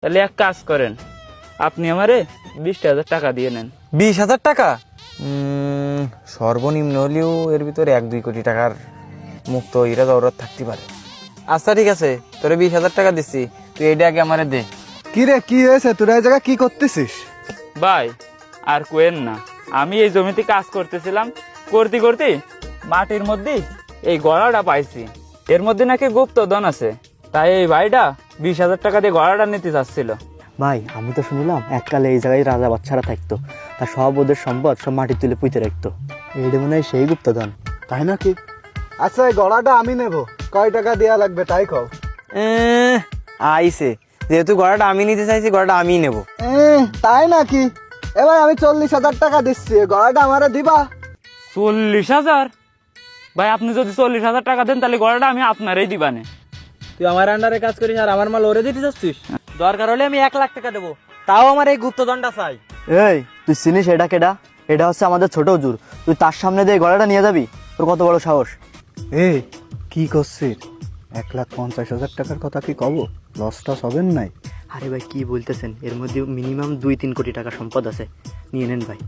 তাহলে এক কাজ করেন, আপনি আমারে 20,000 টাকা দিয়ে নেন। 20,000 টাকা? সর্বনিম্ন হলেও এর ভিতরে 1-2 কোটি টাকার মুক্ত হীরা জহরত থাকতে পারে। আচ্ছা ঠিক আছে, তোরে 20,000 টাকা দিচ্ছি, তুই এইটা আগে আমারে দে। কি রে, কি হয়েছে? তোরা এই জায়গায় কি করতেছিস? ভাই আর কোয়েন না, আমি এই জমিতে কাজ করতেছিলাম, করতে করতে মাটির মধ্যে এই গড়াটা পাইছি। এর মধ্যে নাকি গুপ্তধন আছে, তাই এই ভাইটা 20,000 টাকা দিয়ে গড়াটা নিতে চাচ্ছিল। ভাই আমি তো শুনলাম এককালে এই জায়গায় রাজা বাচ্চারা থাকতো, তার সব ওদের সম্পদ সব মাটি তুলে পুঁতে রাখতো। এইটা মনে হয় সেই গুপ্তধন, তাই নাকি? আচ্ছা, এই গড়াটা আমি নেব, কয় টাকা দেওয়া লাগবে তাই কও। আইসে, যেহেতু গড়াটা আমি নিতে চাইছি, গড়াটা আমি নেব। তাই নাকি? এবার আমি 40,000 টাকা দিচ্ছি, গড়াটা আমারে দিবা? 40,000? ভাই আপনি যদি 40,000 টাকা দেন তাহলে গড়াটা আমি আপনারই দিবানে। তুই আমার আন্ডারে কাজ করিস আর আমার মাল ওরে দিতে চাচ্ছিস? দরকার হলে আমি 1,00,000 টাকা দেবো, তাও আমার এই গুপ্তধনটা চাই। এই তুই চিনিস এটা কেডা? এটা হচ্ছে আমাদের ছোট হুজুর, তুই তার সামনে দিয়ে গলাটা নিয়ে যাবি? তোর কত বড় সাহস! এই কি করছিস? 1,50,000 টাকার কথা কি কব? লস টস হবেন নাই? আরে ভাই কি বলতেছেন, এর মধ্যে মিনিমাম 2-3 কোটি টাকা সম্পদ আছে, নিয়ে নেন ভাই।